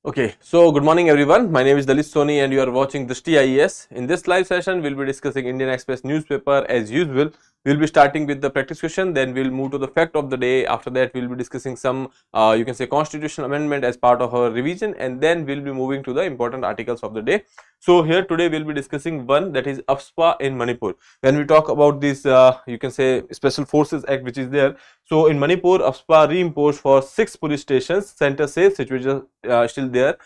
Okay, so good morning everyone. My name is Lalit Soni and you are watching Drishti IAS. In this live session, we'll be discussing Indian Express newspaper as usual. We'll be starting with the practice question, then we'll move to the fact of the day. After that, we'll be discussing some, you can say, constitutional amendment as part of our revision, and then we'll be moving to the important articles of the day. So here today we'll be discussing one, that is AFSPA in Manipur. When we talk about this, you can say Special Forces Act which is there. So in Manipur, AFSPA reimposed for 6 police stations. Center says situation still there.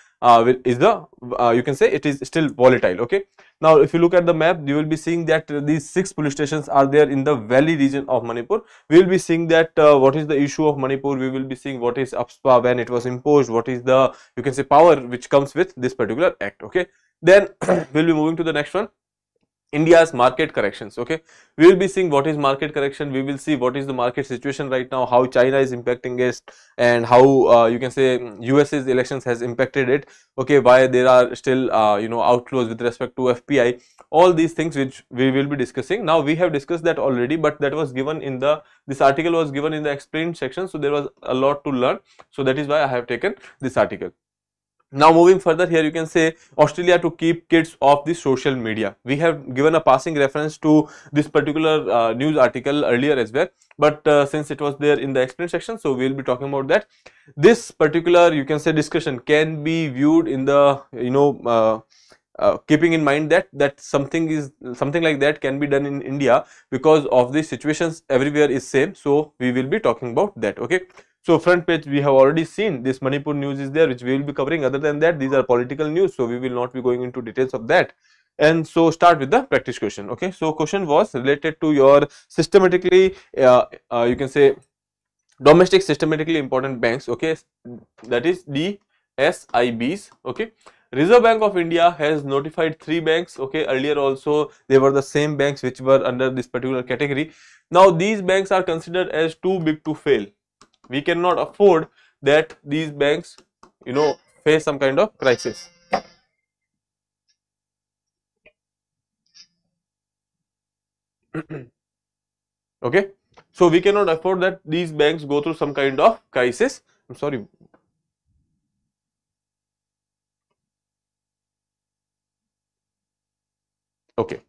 Is the you can say it is still volatile. Okay. Now, if you look at the map, you will be seeing that these 6 police stations are there in the valley region of Manipur. We will be seeing that what is the issue of Manipur. We will be seeing what is AFSPA, when it was imposed, what is the, you can say, power which comes with this particular act. Okay. Then we'll be moving to the next one. India's market corrections. Okay, we will be seeing what is market correction. We will see what is the market situation right now, how China is impacting it, and how you can say US's elections has impacted it. Okay, why there are still outflows with respect to FPI. All these things which we will be discussing. Now we have discussed that already, but that was given in the, this article was given in the explained section, so there was a lot to learn. So that is why I have taken this article. Now moving further, here you can say Australia to keep kids off the social media. We have given a passing reference to this particular news article earlier as well, but since it was there in the explain section, so we will be talking about that. This particular, you can say, discussion can be viewed in the, keeping in mind that something like that can be done in India, because of the situations everywhere is same. So we will be talking about that. Okay. So front page, we have already seen this Manipur news is there, which we will be covering. Other than that, these are political news, so we will not be going into details of that. And so start with the practice question. Okay, so question was related to your systematically, you can say, domestic systematically important banks. Okay, that is DSIBs. Okay, Reserve Bank of India has notified 3 banks. Okay, earlier also they were the same banks which were under this particular category. Now these banks are considered as too big to fail. We cannot afford that these banks, face some kind of crisis. Okay, so we cannot afford that these banks go through some kind of crisis. I'm sorry. Okay.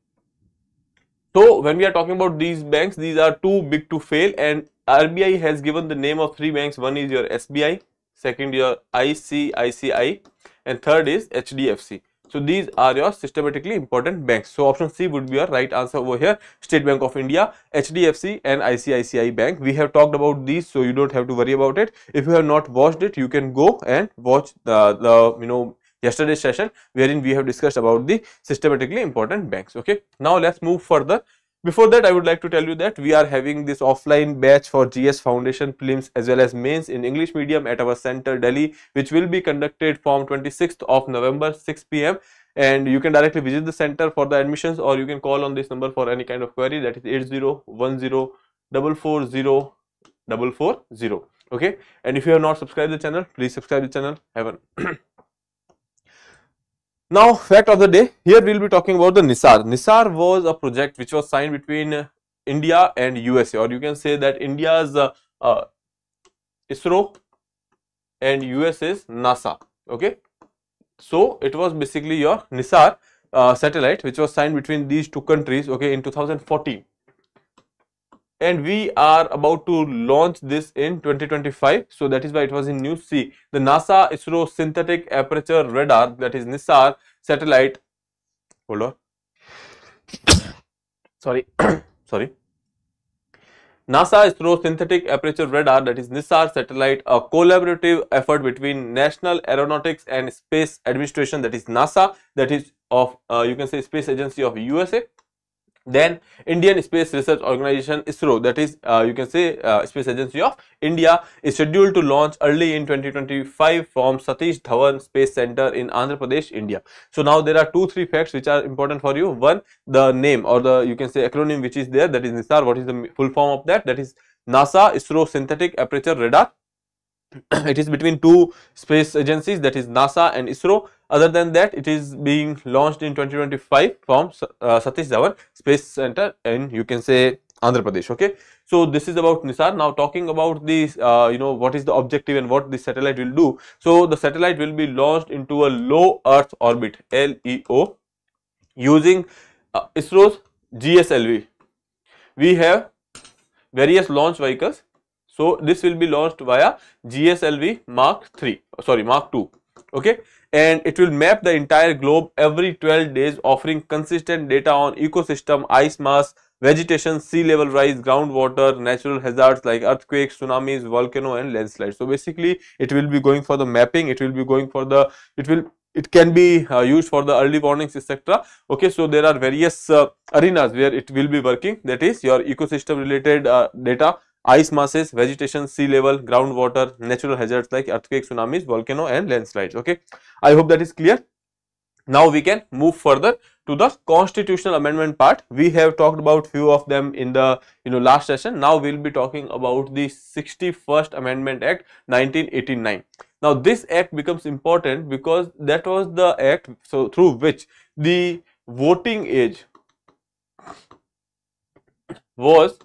So when we are talking about these banks, these are too big to fail, and RBI has given the name of 3 banks. One is your SBI, second your ICICI, and third is HDFC. So these are your systematically important banks. So option C would be your right answer over here. State Bank of India, HDFC and ICICI Bank. We have talked about these, so you don't have to worry about it. If you have not watched it, you can go and watch the yesterday's session, wherein we have discussed about the systematically important banks. Okay, now let's move further. Before that, I would like to tell you that we are having this offline batch for GS Foundation prelims as well as mains in English medium at our center Delhi, which will be conducted from 26th of November 6 p.m. and you can directly visit the center for the admissions, or you can call on this number for any kind of query, that is 8010440440. Okay, and if you have not subscribed the channel, please subscribe the channel. Have a Now, fact of the day, here we will be talking about the NISAR. NISAR was a project which was signed between India and USA, or you can say that India's ISRO and USA's NASA. Okay, so it was basically your NISAR satellite which was signed between these 2 countries. Okay, in 2014. And we are about to launch this in 2025, so that is why it was in news. See, the NASA ISRO synthetic aperture radar, that is NISAR satellite, hold on, sorry sorry, NASA ISRO synthetic aperture radar, that is NISAR satellite, a collaborative effort between National Aeronautics and Space Administration, that is NASA, that is of you can say Space Agency of USA. Then Indian Space Research Organization ISRO, that is you can say Space Agency of India, is scheduled to launch early in 2025 from Satish Dhawan Space Center in Andhra Pradesh, India. So now there are 2-3 facts which are important for you. One, the name, or the, you can say, acronym which is there, that is NISAR. What is the full form of that? That is NASA ISRO Synthetic Aperture Radar. It is between 2 space agencies, that is NASA and ISRO. Other than that, it is being launched in 2025 from Satish Dhawan Space Center in, you can say, Andhra Pradesh. Okay, so this is about NISAR. Now talking about this, what is the objective and what the satellite will do. So the satellite will be launched into a low Earth orbit (LEO) using ISRO's GSLV. We have various launch vehicles. So this will be launched via GSLV Mark 3, sorry Mark 2. Okay, and it will map the entire globe every 12 days, offering consistent data on ecosystem, ice mass, vegetation, sea level rise, groundwater, natural hazards like earthquakes, tsunamis, volcano and landslides. So basically it will be going for the mapping, it will be going for the, it can be used for the early warnings, etc. Okay, so there are various arenas where it will be working, that is your ecosystem related data, ice masses, vegetation, sea level, groundwater, natural hazards like earthquakes, tsunamis, volcano and landslides. Okay, I hope that is clear. Now we can move further to the constitutional amendment part. We have talked about few of them in the last session. Now we will be talking about the 61st Amendment Act 1989. Now this act becomes important because that was the act through which the voting age was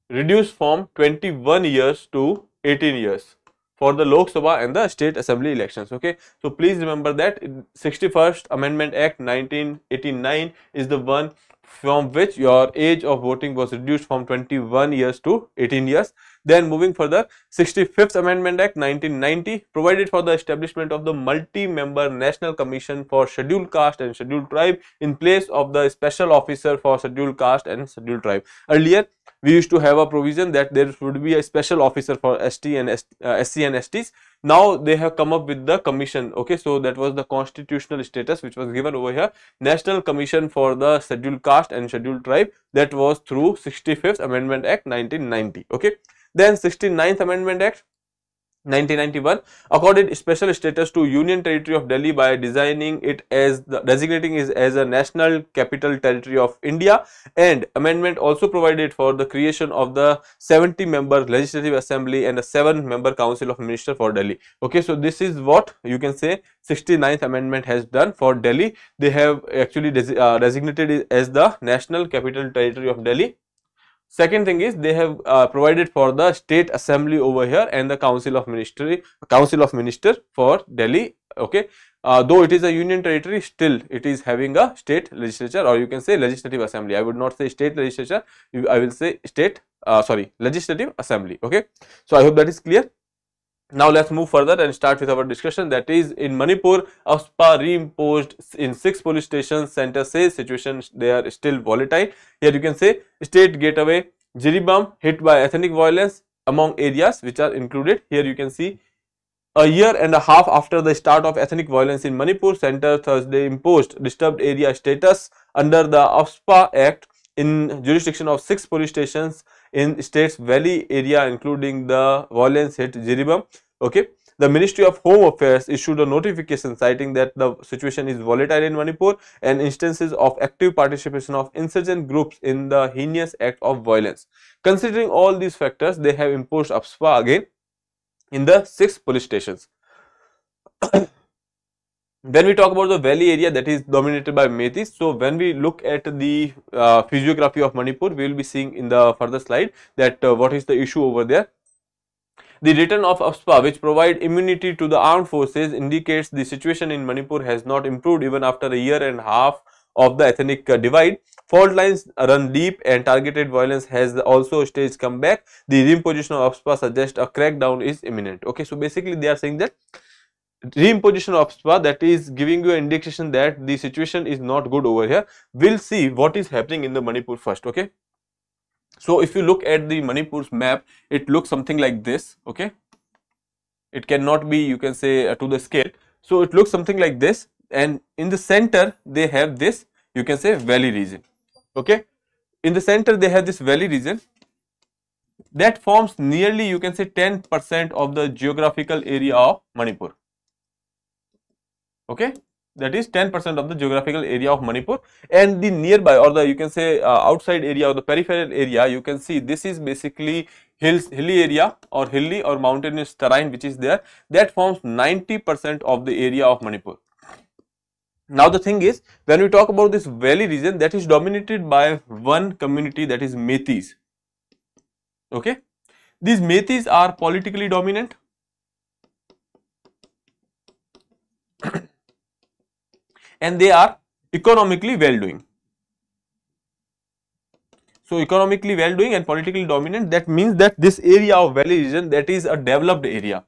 reduced from 21 years to 18 years for the Lok Sabha and the state assembly elections. Okay, so please remember that 61st Amendment Act 1989 is the one from which your age of voting was reduced from 21 years to 18 years. Then moving further, 65th Amendment Act 1990 provided for the establishment of the multi-member National Commission for Scheduled Caste and Scheduled Tribe in place of the Special Officer for Scheduled Caste and Scheduled Tribe. Earlier we used to have a provision that there would be a special officer for SC and STs. Now they have come up with the commission. Okay, so that was the constitutional status which was given over here, National Commission for the Scheduled Caste and Scheduled Tribe. That was through 65th Amendment Act 1990. Okay, then 69th Amendment Act 1991 accorded special status to Union Territory of Delhi by designating it as a national capital territory of India, and amendment also provided for the creation of the 70-member Legislative Assembly and a 7-member Council of Ministers for Delhi. Okay, so this is what you can say 69th Amendment has done for Delhi. They have actually designated it as the national capital territory of Delhi. Second thing is they have provided for the state assembly over here and the council of minister for Delhi. Okay, though it is a union territory, still it is having a state legislature, or you can say legislative assembly. I would not say state legislature, I will say legislative assembly. Okay, so I hope that is clear. Now let's move further and start with our discussion. That is, in Manipur, AFSPA reimposed in 6 police stations. Center says situation they are still volatile. Here you can say state gateway Jiribam hit by ethnic violence among areas which are included. Here you can see a year and a half after the start of ethnic violence in Manipur, Center Thursday imposed disturbed area status under the AFSPA Act in jurisdiction of 6 police stations in state's valley area, including the violence hit Jiribam. Okay, the Ministry of Home Affairs issued a notification citing that the situation is volatile in Manipur and instances of active participation of insurgent groups in the heinous act of violence. Considering all these factors, they have imposed AFSPA again in the 6 police stations. When we talk about the valley area, that is dominated by Metis. So when we look at the physiography of Manipur, we will be seeing in the further slide that what is the issue over there. The return of AFSPA, which provide immunity to the armed forces, indicates the situation in Manipur has not improved even after a year and a half of the ethnic divide. Fault lines run deep and targeted violence has also staged comeback. The reimposition of AFSPA suggests a crackdown is imminent. Okay, so basically they are saying that reimposition of AFSPA, that is giving you an indication that the situation is not good over here. We'll see what is happening in the Manipur first. Okay, so if you look at the Manipur's map, it looks something like this. Okay, it cannot be, you can say, to the scale. So it looks something like this, and in the center they have this, you can say, valley region. Okay, in the center they have this valley region that forms nearly, you can say, 10% of the geographical area of Manipur. Okay, that is 10% of the geographical area of Manipur, and the nearby, or the, you can say, outside area or the peripheral area, you can see this is basically hilly area or hilly or mountainous terrain which is there, that forms 90% of the area of Manipur. Now the thing is, when we talk about this valley region, that is dominated by one community, that is Metis. Okay, these Metis are politically dominant and they are economically well doing. So economically well doing and politically dominant, that means that this area of valley region, that is a developed area,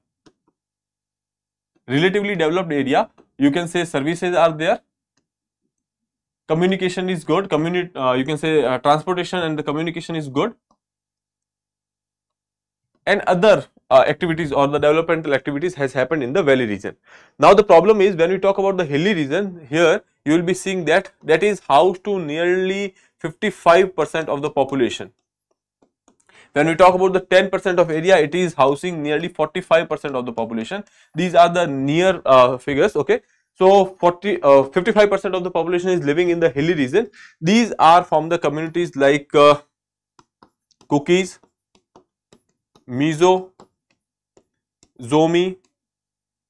relatively developed area. You can say services are there, communication is good, you can say transportation and the communication is good, and other activities or the developmental activities has happened in the valley region. Now the problem is, when we talk about the hilly region, here you will be seeing that that is housed to nearly 55% of the population. When we talk about the 10% of area, it is housing nearly 45% of the population. These are the near figures. Okay, so 55% of the population is living in the hilly region. These are from the communities like Cookies, Mizo, Zomi,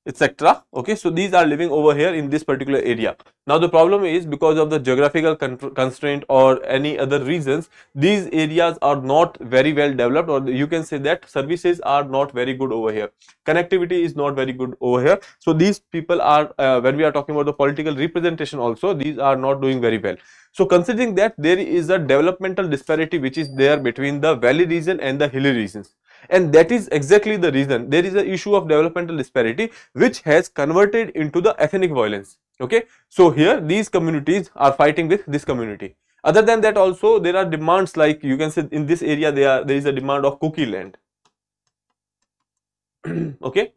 etc. Okay, so these are living over here in this particular area. Now the problem is, because of the geographical constraint or any other reasons, these areas are not very well developed, or you can say that services are not very good over here, connectivity is not very good over here. So these people are, when we are talking about the political representation also, these are not doing very well. So considering that there is a developmental disparity which is there between the valley region and the hilly regions, and that is exactly the reason there is an issue of developmental disparity which has converted into the ethnic violence. Okay, so here these communities are fighting with this community. Other than that also, there are demands, like you can say in this area there is a demand of cookie land. Okay,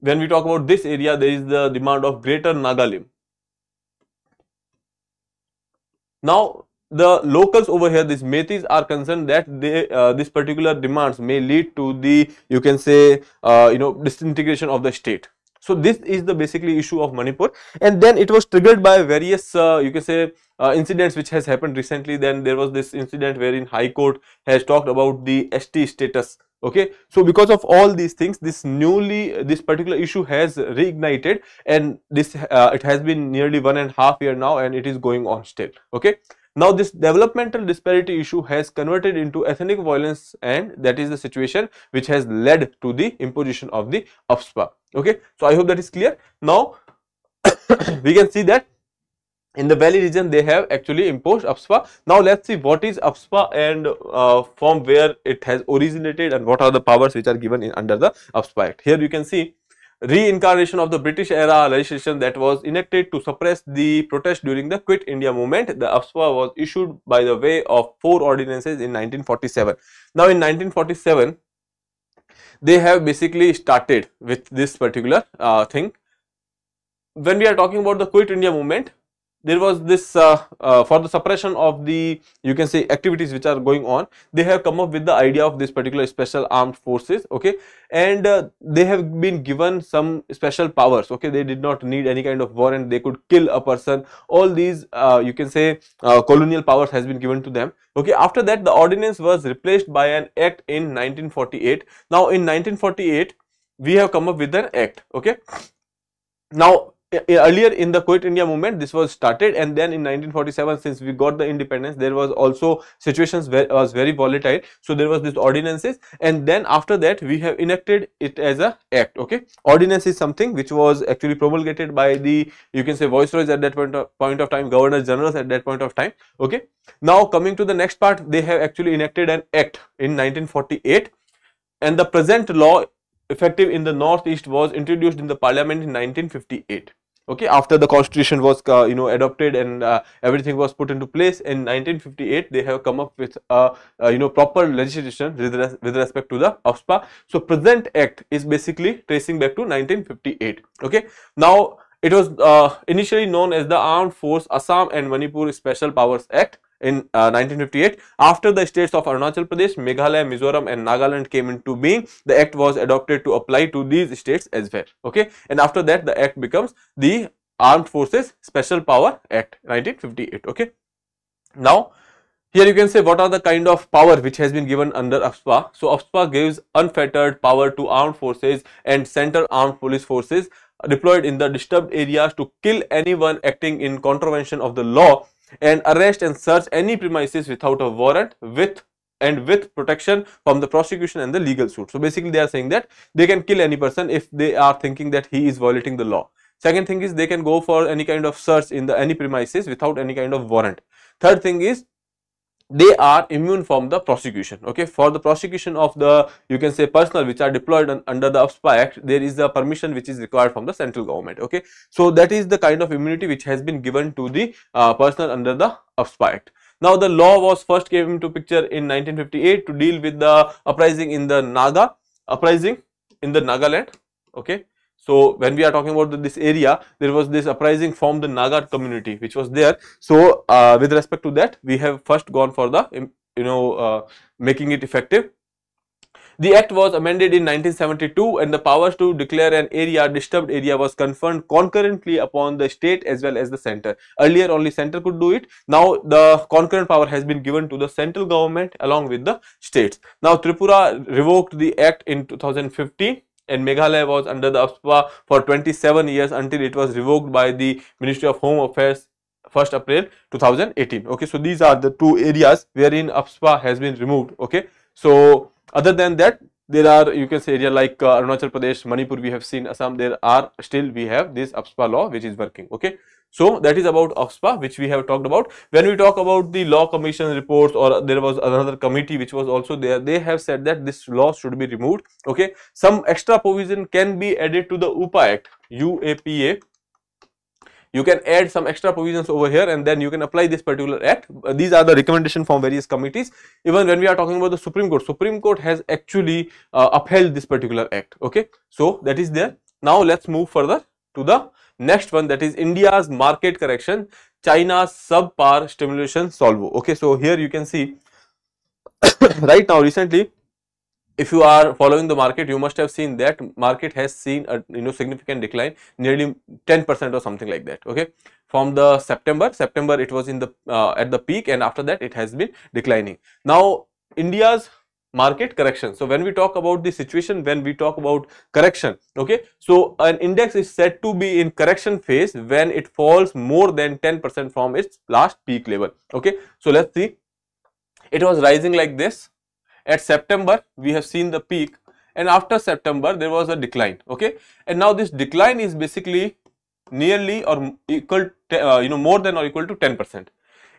when we talk about this area, there is the demand of greater Nagalim. Now the locals over here, these Metis, are concerned that they this particular demands may lead to the, you can say, disintegration of the state. So this is the basically issue of Manipur, and then it was triggered by various you can say incidents which has happened recently. Then there was this incident wherein High Court has talked about the ST status. Okay, so because of all these things, this particular issue has reignited, and this it has been nearly 1.5 years now, and it is going on still. Okay, now this developmental disparity issue has converted into ethnic violence, and that is the situation which has led to the imposition of the AFSPA. Okay, so I hope that is clear. Now we can see that in the valley region they have actually imposed AFSPA. Now let's see what is AFSPA and from where it has originated, and what are the powers which are given under the AFSPA Act. Here you can see reincarnation of the British era legislation that was enacted to suppress the protest during the Quit India movement. The AFSPA was issued by the way of 4 ordinances in 1947. Now in 1947 they have basically started with this particular thing. When we are talking about the Quit India movement, there was this for the suppression of the, you can say, activities which are going on, they have come up with the idea of this particular special armed forces. Okay, and they have been given some special powers. Okay, they did not need any kind of warrant, they could kill a person. All these you can say colonial powers has been given to them. Okay, after that the ordinance was replaced by an act in 1948. Now in 1948 we have come up with an act. Okay, now earlier in the Quit India movement this was started, and then in 1947, since we got the independence, there was also situations where it was very volatile, so there was this ordinances, and then after that we have enacted it as a act. Okay, ordinance is something which was actually promulgated by the, you can say, viceroys at that point of time, governors generals at that point of time. Okay, now coming to the next part, they have actually enacted an act in 1948, and the present law effective in the northeast was introduced in the parliament in 1958. Okay, after the constitution was adopted and everything was put into place in 1958, they have come up with proper legislation with respect to the AFSPA. So present act is basically tracing back to 1958. Okay, now it was initially known as the Armed Force Assam and Manipur Special Powers Act in 1958. After the states of Arunachal Pradesh, Meghalaya, Mizoram and Nagaland came into being, the act was adopted to apply to these states as well. Okay, and after that the act becomes the Armed Forces Special Power Act 1958. Okay, now here you can say what are the kind of power which has been given under AFSPA. So AFSPA gives unfettered power to armed forces and center armed police forces deployed in the disturbed areas to kill anyone acting in contravention of the law and arrest and search any premises without a warrant with protection from the prosecution and the legal suit. So basically they are saying that they can kill any person if they are thinking that he is violating the law. Second thing is they can go for any kind of search in the any premises without any kind of warrant. Third thing is they are immune from the prosecution. Okay, for the prosecution of the, you can say, personnel which are deployed under the UPSPA Act, there is a permission which is required from the central government. Okay, so that is the kind of immunity which has been given to the personnel under the UPSPA Act. Now the law was first came into picture in 1958 to deal with the uprising in the Nagaland. Okay, so when we are talking about this area, there was this uprising from the Naga community which was there. So with respect to that, we have first gone for the making it effective. The act was amended in 1972 and the powers to declare an area disturbed area was conferred concurrently upon the state as well as the center. Earlier only center could do it. Now the concurrent power has been given to the central government along with the states. Now Tripura revoked the act in 2015 and Meghalaya was under the UPSPA for 27 years until it was revoked by the Ministry of Home Affairs 1st April 2018. Okay, so these are the two areas wherein UPSPA has been removed. Okay, so other than that, there are, you can say, area like Arunachal Pradesh, Manipur, we have seen Assam, there are still we have this UPSPA law which is working. Okay, so that is about UPSPA which we have talked about. When we talk about the law commission reports, or there was another committee which was also there, they have said that this law should be removed. Okay, some extra provision can be added to the UPA Act, UAPA. You can add some extra provisions over here and then you can apply this particular act. These are the recommendations from various committees. Even when we are talking about the Supreme Court has actually upheld this particular act. Okay, so that is there. Now let's move further to the next one, that is India's market correction, China's subpar stimulation solvo. Okay, so here you can see right now recently, if you are following the market, you must have seen that market has seen a significant decline, nearly 10% or something like that. Okay, from the September it was in the at the peak, and after that it has been declining. Now India's market correction. So when we talk about the situation, when we talk about correction, okay, so an index is said to be in correction phase when it falls more than 10% from its last peak level. Okay, so let's see, it was rising like this. At September, we have seen the peak, and after September, there was a decline. Okay, and now this decline is basically nearly or equal, more than or equal to 10%.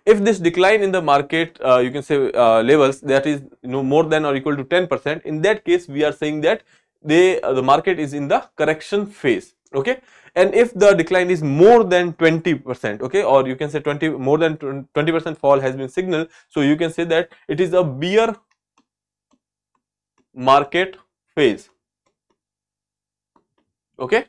If this decline in the market, you can say levels, that is more than or equal to 10%, in that case, we are saying that the market is in the correction phase. Okay, and if the decline is more than 20%, okay, or you can say more than 20% fall has been signaled, so you can say that it is a bear market phase. Okay,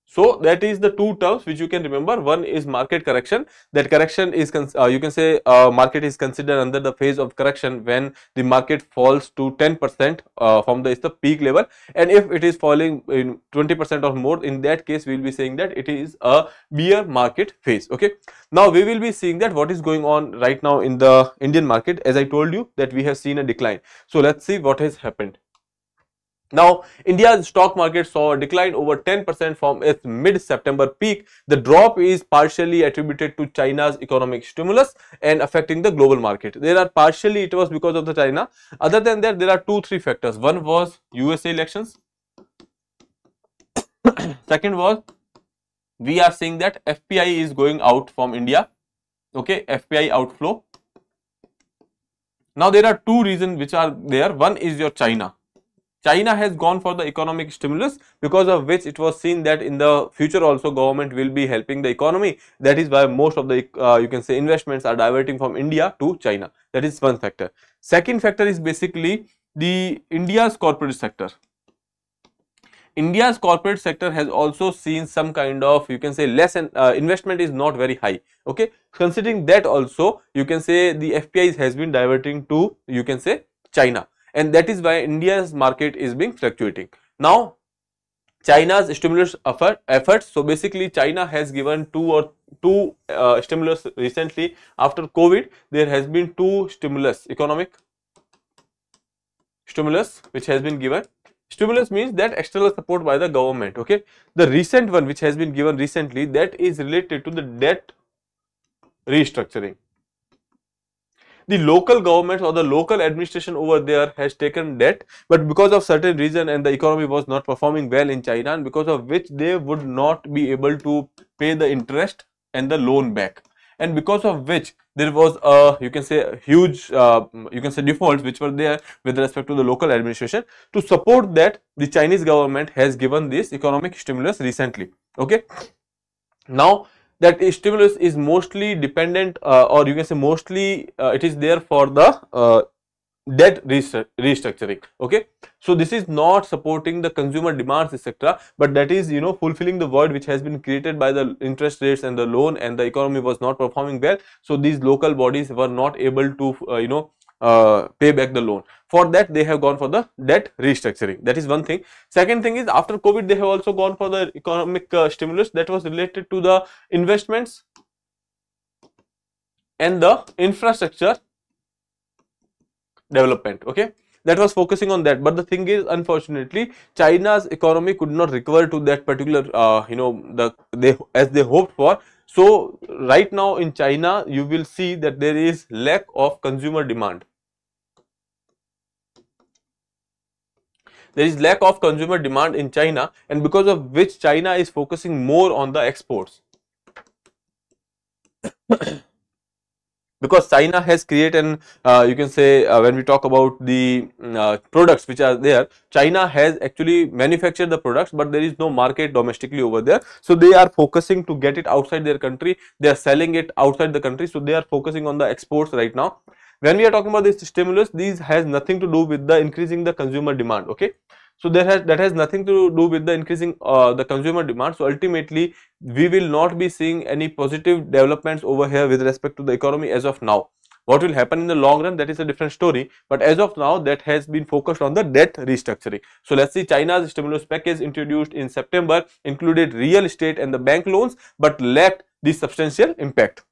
so that is the two terms which you can remember. One is market correction. That correction is you can say market is considered under the phase of correction when the market falls to 10% from the peak level, and if it is falling in 20% or more, in that case we will be saying that it is a bear market phase. Okay, now we will be seeing that what is going on right now in the Indian market. As I told you that we have seen a decline, so let's see what has happened. Now, India's stock market saw a decline over 10% from its mid-September peak. The drop is partially attributed to China's economic stimulus and affecting the global market. There are partially it was because of the China. Other than that, there are 2-3 factors. One was USA elections. Second was we are seeing that FPI is going out from India. Okay, FPI outflow. Now, there are two reasons which are there. One is your China. China has gone for the economic stimulus, because of which it was seen that in the future also government will be helping the economy. That is why most of the you can say investments are diverting from India to China. That is one factor. Second factor is basically the India's corporate sector. India's corporate sector has also seen some kind of, you can say, less investment is not very high. Okay, considering that also you can say the FPI has been diverting to, you can say, China. And that is why India's market is being fluctuating. Now, China's stimulus efforts. So basically, China has given two stimulus recently after COVID. There has been 2 economic stimulus which has been given. Stimulus means that external support by the government. Okay, the recent one which has been given recently, that is related to the debt restructuring. The local governments or the local administration over there has taken debt, but because of certain reason and the economy was not performing well in China, and because of which they would not be able to pay the interest and the loan back, and because of which there was a, you can say, a huge you can say defaults which were there with respect to the local administration. To support that, the Chinese government has given this economic stimulus recently. Okay, now that stimulus is mostly dependent or you can say mostly it is there for the debt restructuring. Okay, so this is not supporting the consumer demands etc, but that is, you know, fulfilling the void which has been created by the interest rates and the loan, and the economy was not performing well, so these local bodies were not able to pay back the loan. For that they have gone for the debt restructuring. That is one thing. Second thing is, after COVID they have also gone for the economic stimulus that was related to the investments and the infrastructure development. Okay, that was focusing on that, but the thing is, unfortunately, China's economy could not recover to that particular as they hoped for. So right now in China you will see that there is lack of consumer demand. There is lack of consumer demand in China, and because of which China is focusing more on the exports. Because China has created an you can say when we talk about the products which are there, China has actually manufactured the products, but there is no market domestically over there, so they are focusing to get it outside their country. They are selling it outside the country, so they are focusing on the exports right now. When we are talking about this stimulus, these has nothing to do with the increasing the consumer demand. Okay, so that has nothing to do with the increasing the consumer demand. So ultimately we will not be seeing any positive developments over here with respect to the economy as of now. What will happen in the long run, that is a different story, but as of now that has been focused on the debt restructuring. So let's see, China's stimulus package introduced in September included real estate and the bank loans, but lacked the substantial impact.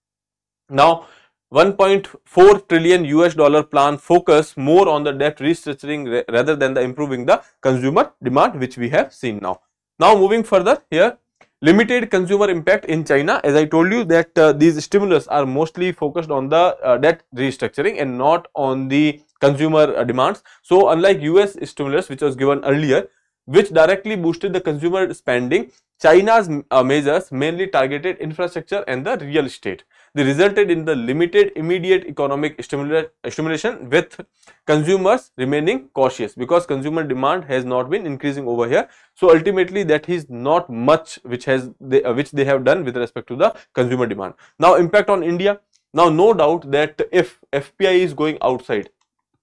Now 1.4 trillion US dollar plan focus more on the debt restructuring rather than the improving the consumer demand, which we have seen now. Now moving further here, limited consumer impact in China. As I told you that these stimulus are mostly focused on the debt restructuring and not on the consumer demands. So unlike US stimulus which was given earlier, which directly boosted the consumer spending, China's measures mainly targeted infrastructure and the real estate. They resulted in the limited immediate economic stimulation, with consumers remaining cautious because consumer demand has not been increasing over here. So ultimately that is not much which they have done with respect to the consumer demand. Now impact on India. Now no doubt that if FPI is going outside,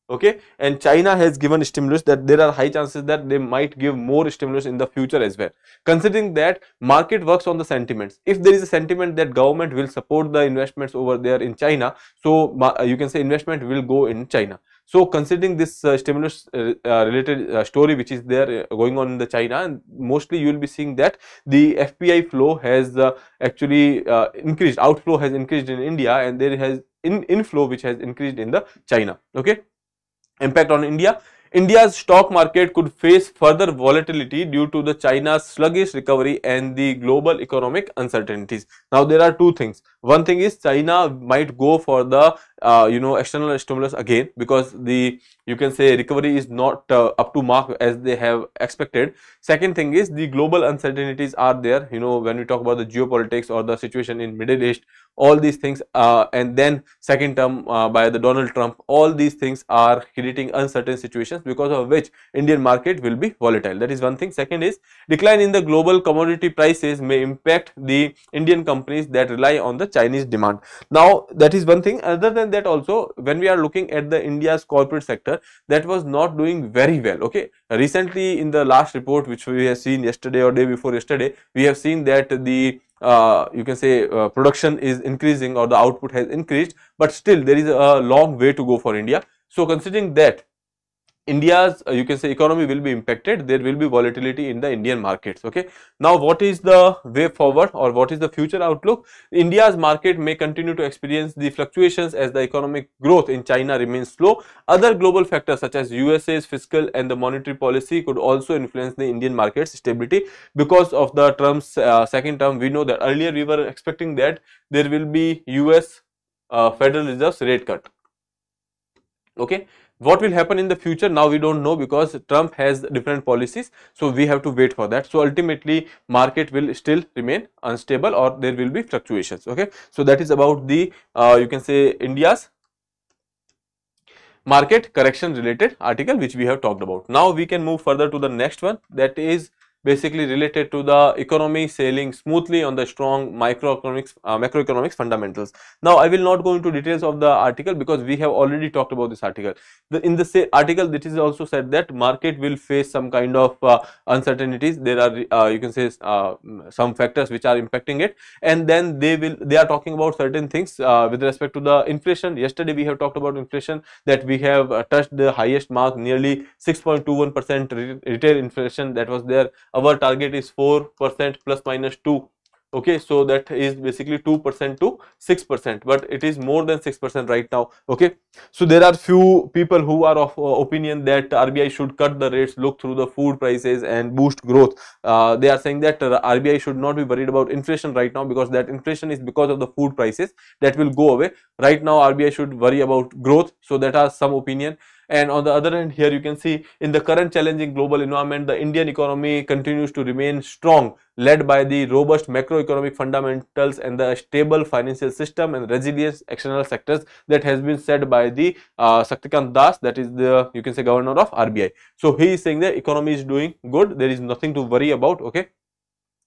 okay, and China has given stimulus, that there are high chances that they might give more stimulus in the future as well, considering that market works on the sentiments. If there is a sentiment that government will support the investments over there in China, so you can say investment will go in China. So considering this stimulus related story which is there going on in the China, and mostly you will be seeing that the FPI flow has actually increased, outflow has increased in India, and there has inflow which has increased in the China. Okay, impact on India. India's stock market could face further volatility due to the China's sluggish recovery and the global economic uncertainties. Now there are two things. One thing is China might go for the external stimulus again, because the, you can say, recovery is not up to mark as they have expected. Second thing is the global uncertainties are there, when we talk about the geopolitics or the situation in Middle East, all these things, and then second term by the Donald Trump, all these things are creating uncertain situations, because of which Indian market will be volatile. That is one thing. Second is decline in the global commodity prices may impact the Indian companies that rely on the Chinese demand. Now that is one thing. Other than that also, when we are looking at the India's corporate sector, that was not doing very well. Okay, recently in the last report which we have seen yesterday or day before yesterday, we have seen that the you can say production is increasing or the output has increased, but still there is a long way to go for India. So considering that, India's you can say economy will be impacted. There will be volatility in the Indian markets. Okay. Now, what is the way forward, or what is the future outlook? India's market may continue to experience the fluctuations as the economic growth in China remains slow. Other global factors such as USA's fiscal and the monetary policy could also influence the Indian market's stability. Because of the Trump's second term, we know that earlier we were expecting that there will be US Federal Reserve's rate cut. Okay. What will happen in the future, now we don't know, because Trump has different policies, so we have to wait for that. So ultimately market will still remain unstable, or there will be fluctuations. Okay. So that is about the you can say India's market correction related article which we have talked about. Now we can move further to the next one, that is basically related to the economy sailing smoothly on the strong macroeconomics fundamentals. Now I will not go into details of the article because we have already talked about this article. In the article, it is also said that market will face some kind of uncertainties. There are you can say some factors which are impacting it, and then they are talking about certain things with respect to the inflation. Yesterday we have talked about inflation, that we have touched the highest mark, nearly 6.21% retail inflation that was there. Our target is 4% plus minus 2. Okay, so that is basically 2% to 6%, but it is more than 6% right now. Okay, so there are few people who are of opinion that RBI should cut the rates, look through the food prices and boost growth. They are saying that RBI should not be worried about inflation right now, because that inflation is because of the food prices, that will go away. Right now RBI should worry about growth. So that are some opinion. And on the other hand, here you can see, in the current challenging global environment, the Indian economy continues to remain strong, led by the robust macroeconomic fundamentals and the stable financial system and resilient external sectors. That has been said by the Shaktikant Das, that is the, you can say, governor of RBI. So he is saying the economy is doing good, there is nothing to worry about. Okay.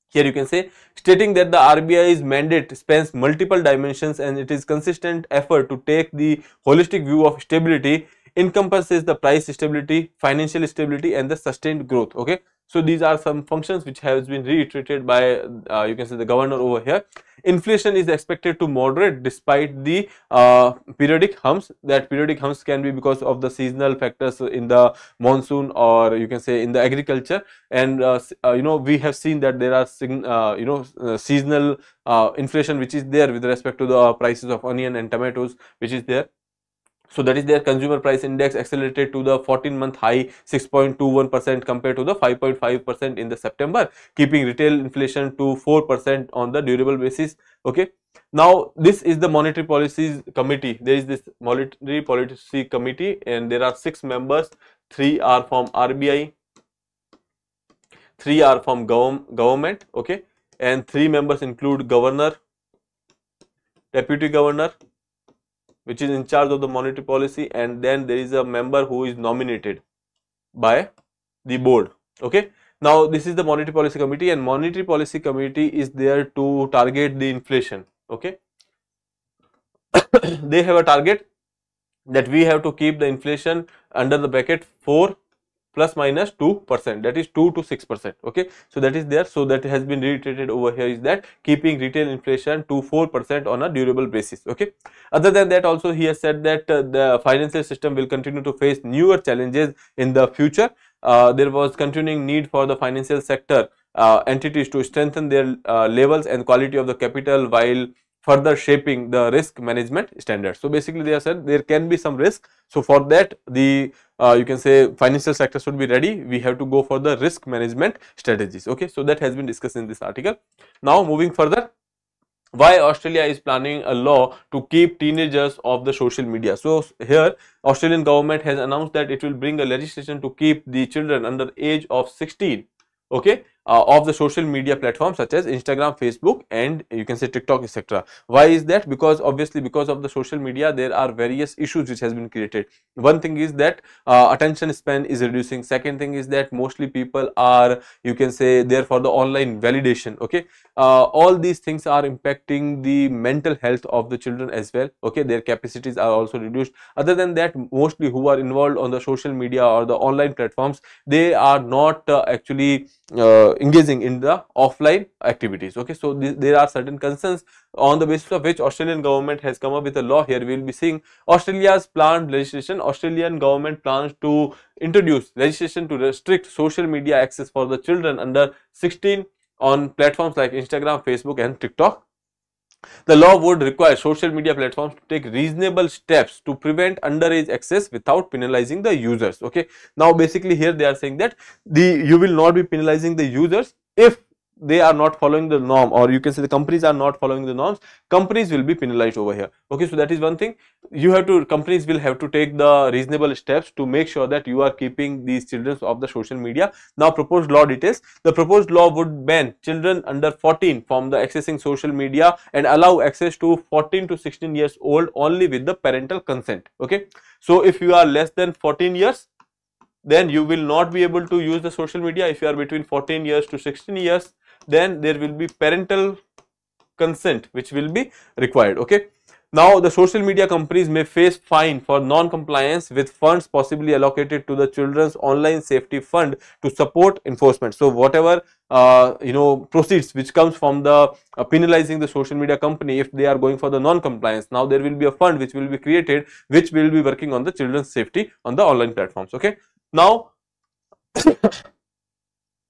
Here you can say, stating that the RBI's mandate spans multiple dimensions and it is consistent effort to take the holistic view of stability, encompasses the price stability, financial stability and the sustained growth. Okay. So these are some functions which has been reiterated by you can say the governor over here. Inflation is expected to moderate despite the periodic humps. That periodic humps can be because of the seasonal factors in the monsoon, or you can say in the agriculture. And you know, we have seen that there are seasonal inflation which is there with respect to the prices of onion and tomatoes, which is there. So that is their consumer price index accelerated to the 14-month high 6.21% compared to the 5.5% in the September, keeping retail inflation to 4% on the durable basis. Okay. Now this is the monetary policies committee. There is this monetary policy committee and there are 6 members. 3 are from RBI, 3 are from government. Okay. And 3 members include governor, deputy governor, which is in charge of the monetary policy, and then there is a member who is nominated by the board. Okay. Now this is the monetary policy committee, and monetary policy committee is there to target the inflation. Okay. They have a target that we have to keep the inflation under the bracket 4 plus minus 2%, that is 2 to 6%. Okay. So that is there. So that has been reiterated over here, is that keeping retail inflation to 4% on a durable basis. Okay. Other than that, also he has said that the financial system will continue to face newer challenges in the future. There was continuing need for the financial sector entities to strengthen their levels and quality of the capital while further shaping the risk management standards. So basically they have said there can be some risk. So for that, the you can say financial sector should be ready. We have to go for the risk management strategies. Okay. So that has been discussed in this article. Now moving further, why Australia is planning a law to keep teenagers off the social media. So here Australian government has announced that it will bring a legislation to keep the children under the age of 16, okay, of the social media platforms such as Instagram, Facebook and you can say TikTok, etc. Why is that? Because obviously because of the social media there are various issues which has been created. One thing is that attention span is reducing. Second thing is that mostly people are, you can say, there for the online validation. Okay. All these things are impacting the mental health of the children as well. Okay. Their capacities are also reduced. Other than that, mostly who are involved on the social media or the online platforms, they are not actually engaging in the offline activities. Okay, so there are certain concerns on the basis of which Australian government has come up with a law. Here we will be seeing Australia's planned legislation. Australian government plans to introduce legislation to restrict social media access for the children under 16 on platforms like Instagram, Facebook and TikTok. The law would require social media platforms to take reasonable steps to prevent underage access without penalizing the users. Okay, now basically here they are saying that you will not be penalizing the users if they are not following the norm, or you can say the companies are not following the norms. Companies will be penalized over here. Okay, so that is one thing. Companies will have to take the reasonable steps to make sure that you are keeping these children off the social media. Now proposed law details. The proposed law would ban children under 14 from the accessing social media and allow access to 14 to 16 years old only with the parental consent. Okay, so if you are less than 14 years, then you will not be able to use the social media. If you are between 14 years to 16 years, then there will be parental consent which will be required. Okay, now the social media companies may face fine for non-compliance with funds possibly allocated to the children's online safety fund to support enforcement. So whatever proceeds which comes from the penalizing the social media company if they are going for the non-compliance, now there will be a fund which will be created which will be working on the children's safety on the online platforms. Okay, now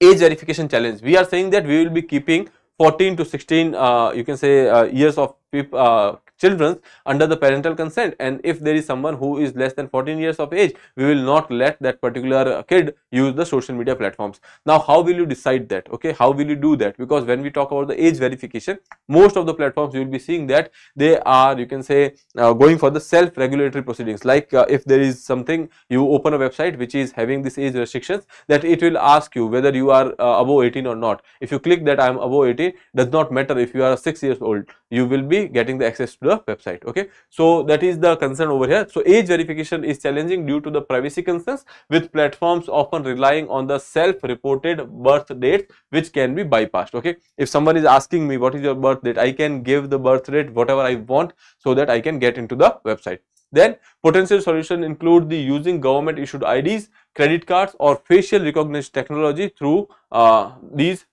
age verification challenge. We are saying that we will be keeping 14 to 16 you can say years of children under the parental consent, and if there is someone who is less than 14 years of age, we will not let that particular kid use the social media platforms. Now how will you decide that? Okay, how will you do that? Because when we talk about the age verification, most of the platforms you will be seeing that they are, you can say, going for the self regulatory proceedings. Like if there is something, you open a website which is having this age restrictions, that it will ask you whether you are above 18 or not. If you click that I am above 18, does not matter if you are 6 years old, you will be getting the access to the website. Okay, so that is the concern over here. So age verification is challenging due to the privacy concerns, with platforms often relying on the self-reported birth date which can be bypassed. Okay, if someone is asking me what is your birth date, I can give the birth rate whatever I want so that I can get into the website. Then potential solution include the using government issued IDs, credit cards or facial recognition technology through these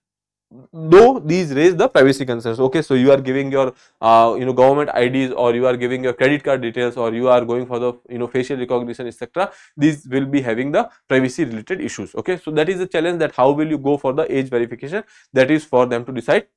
raise the privacy concerns. Okay, so you are giving your government IDs, or you are giving your credit card details, or you are going for the facial recognition, etc. These will be having the privacy related issues. Okay, so that is the challenge, that how will you go for the age verification. That is for them to decide.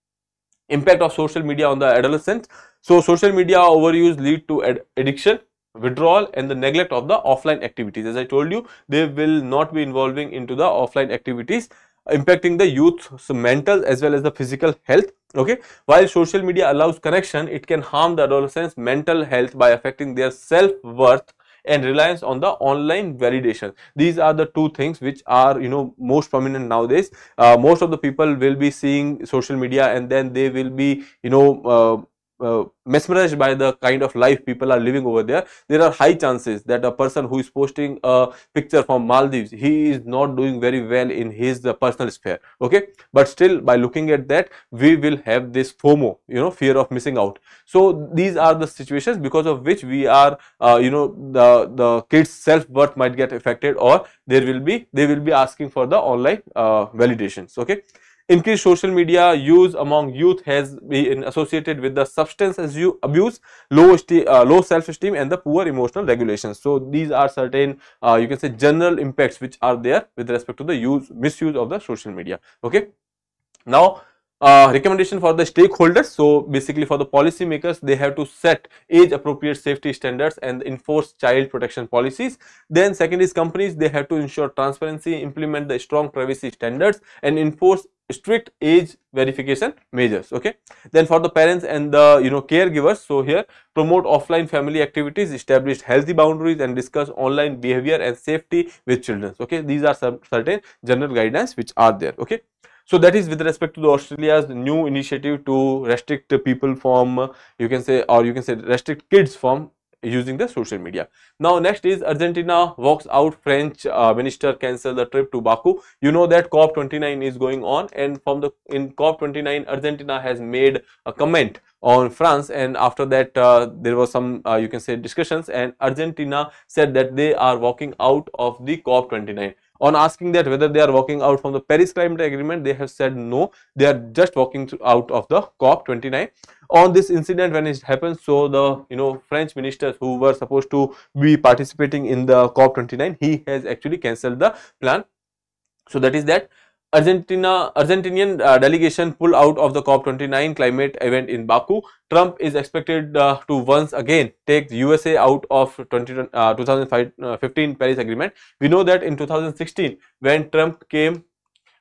Impact of social media on the adolescents. So social media overuse lead to addiction, withdrawal and the neglect of the offline activities. As I told you, they will not be involving into the offline activities, impacting the youth's mental as well as the physical health. Okay, while social media allows connection, it can harm the adolescents' mental health by affecting their self-worth and reliance on the online validation. These are the two things which are most prominent nowadays. Most of the people will be seeing social media, and then they will be mesmerized by the kind of life people are living over there. There are high chances that a person who is posting a picture from Maldives, he is not doing very well in his personal sphere. Okay, but still by looking at that, we will have this FOMO, fear of missing out. So these are the situations because of which we are the kids' self-worth might get affected, or they will be asking for the online validations. Okay, increased social media use among youth has been associated with the substance abuse, low self-esteem and the poor emotional regulations. So these are certain you can say general impacts which are there with respect to the misuse of the social media. Okay, now recommendation for the stakeholders. So basically for the policy makers, they have to set age appropriate safety standards and enforce child protection policies. Then second is companies, they have to ensure transparency, implement the strong privacy standards and enforce strict age verification measures. Okay, then for the parents and the caregivers, so here promote offline family activities, establish healthy boundaries and discuss online behavior and safety with children. Okay, these are some certain general guidelines which are there. Okay, so that is with respect to the Australia's new initiative to restrict people from restrict kids from using the social media. Now next is Argentina walks out, French minister cancel the trip to Baku. You know that COP29 is going on, and in COP29 Argentina has made a comment on France, and after that there was some discussions, and Argentina said that they are walking out of the COP29. On asking that whether they are walking out from the Paris Climate Agreement, they have said no, they are just walking out of the COP29. On this incident when it happened, so the French ministers who were supposed to be participating in the COP29, he has actually cancelled the plan. So that is that. Argentinian delegation pull out of the COP29 climate event in Baku. Trump is expected to once again take the USA out of 2015 Paris Agreement. We know that in 2016 when Trump came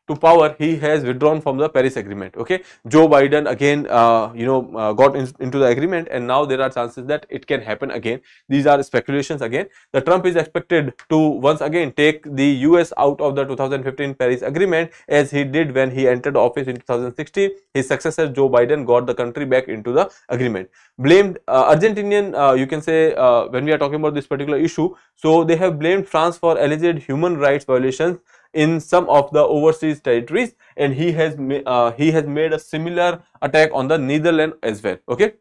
to power, he has withdrawn from the Paris Agreement. Okay, Joe Biden again got into the agreement, and now there are chances that it can happen again. These are speculations again. The Trump is expected to once again take the US out of the 2015 Paris Agreement, as he did when he entered office in 2016. His successor Joe Biden got the country back into the agreement. Blamed Argentinian, you can say, when we are talking about this particular issue, so they have blamed France for alleged human rights violations in some of the overseas territories, and he has made a similar attack on the Netherlands as well. Okay,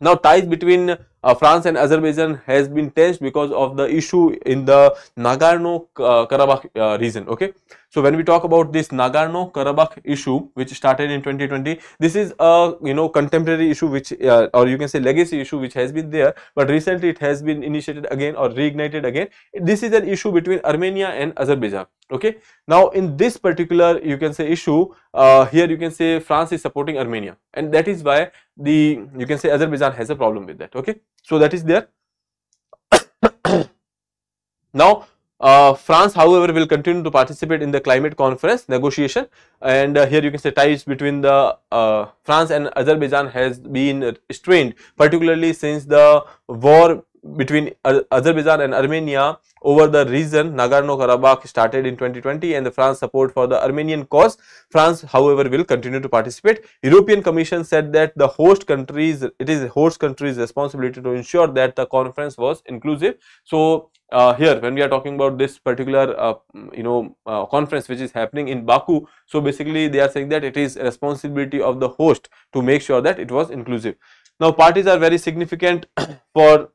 now ties between France and Azerbaijan has been tensed because of the issue in the Nagorno-Karabakh region. Okay, so when we talk about this Nagorno-Karabakh issue, which started in 2020, this is a contemporary issue, which or you can say legacy issue, which has been there, but recently it has been initiated again or reignited again. This is an issue between Armenia and Azerbaijan. Okay, now in this particular, you can say, issue, here you can say France is supporting Armenia, and that is why you can say Azerbaijan has a problem with that. Okay, so that is there. Now France, however, will continue to participate in the climate conference negotiation, and here you can say ties between the France and Azerbaijan has been strained, particularly since the war between Azerbaijan and Armenia over the region Nagorno-Karabakh started in 2020, and the France support for the Armenian cause. France, however, will continue to participate. European Commission said that it is host countries' responsibility to ensure that the conference was inclusive. So here when we are talking about this particular conference which is happening in Baku, so basically they are saying that it is a responsibility of the host to make sure that it was inclusive. Now parties are very significant for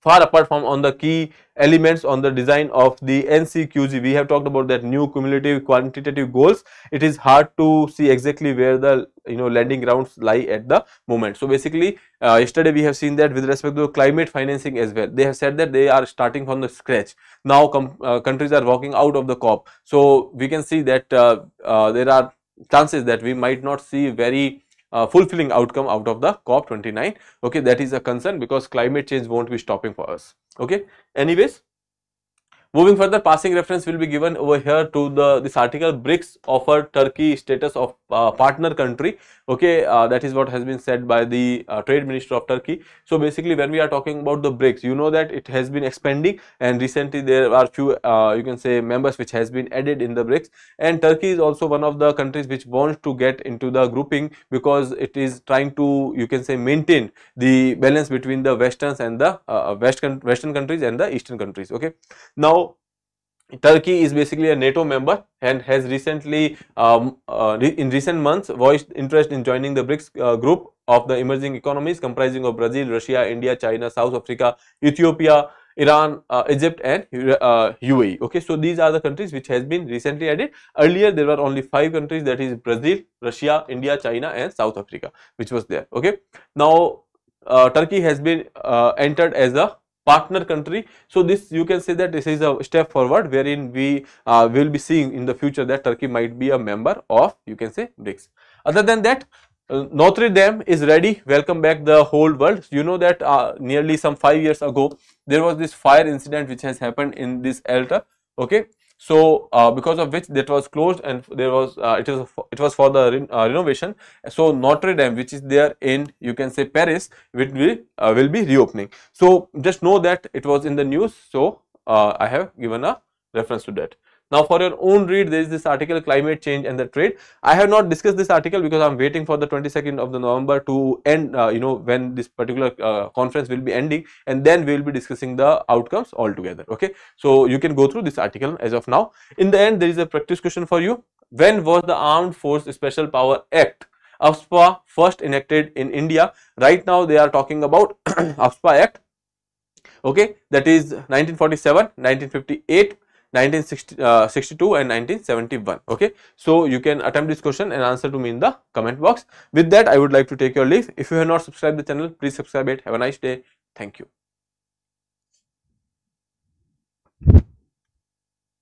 far apart from on the key elements on the design of the NCQG. We have talked about that new cumulative quantitative goals. It is hard to see exactly where the landing grounds lie at the moment. So basically yesterday we have seen that with respect to climate financing as well, they have said that they are starting from the scratch. Now countries are walking out of the COP, so we can see that there are chances that we might not see very fulfilling outcome out of the COP29. Okay, that is a concern because climate change won't be stopping for us. Okay, anyways, moving further, passing reference will be given over here to this article. BRICS offer Turkey status of partner country. Okay, that is what has been said by the trade minister of Turkey. So basically when we are talking about the BRICS, you know that it has been expanding, and recently there are few you can say members which has been added in the BRICS, and Turkey is also one of the countries which wants to get into the grouping because it is trying to, you can say, maintain the balance between the westerns and the western countries and the eastern countries. Okay, now Turkey is basically a NATO member and has recently in recent months voiced interest in joining the BRICS group of the emerging economies comprising of Brazil, Russia, India, China, South Africa, Ethiopia, Iran, Egypt and UAE. Okay, so these are the countries which has been recently added. Earlier there were only 5 countries, that is Brazil, Russia, India, China and South Africa, which was there. Okay, now Turkey has been entered as a partner country. So this, you can say that this is a step forward wherein we will be seeing in the future that Turkey might be a member of, you can say, BRICS. Other than that, Notre Dame is ready. Welcome back the whole world. You know that nearly some 5 years ago there was this fire incident which has happened in this altar. Okay, so because of which that was closed, and there was it was for the renovation. So Notre Dame, which is there in, you can say, Paris, will be reopening. So just know that it was in the news, so I have given a reference to that. Now for your own read, there is this article, climate change and the trade. I have not discussed this article because I am waiting for the 22nd of the November to end, when this particular conference will be ending, and then we will be discussing the outcomes altogether. Okay, so you can go through this article as of now. In the end, there is a practice question for you. When was the Armed Force Special Power Act, AFSPA, first enacted in India? Right now they are talking about AFSPA Act. Okay, that is 1947, 1958, 1962 and 1971. Okay, so you can attempt this question and answer to me in the comment box. With that, I would like to take your leave. If you have not subscribed the channel, please subscribe it. Have a nice day. Thank you.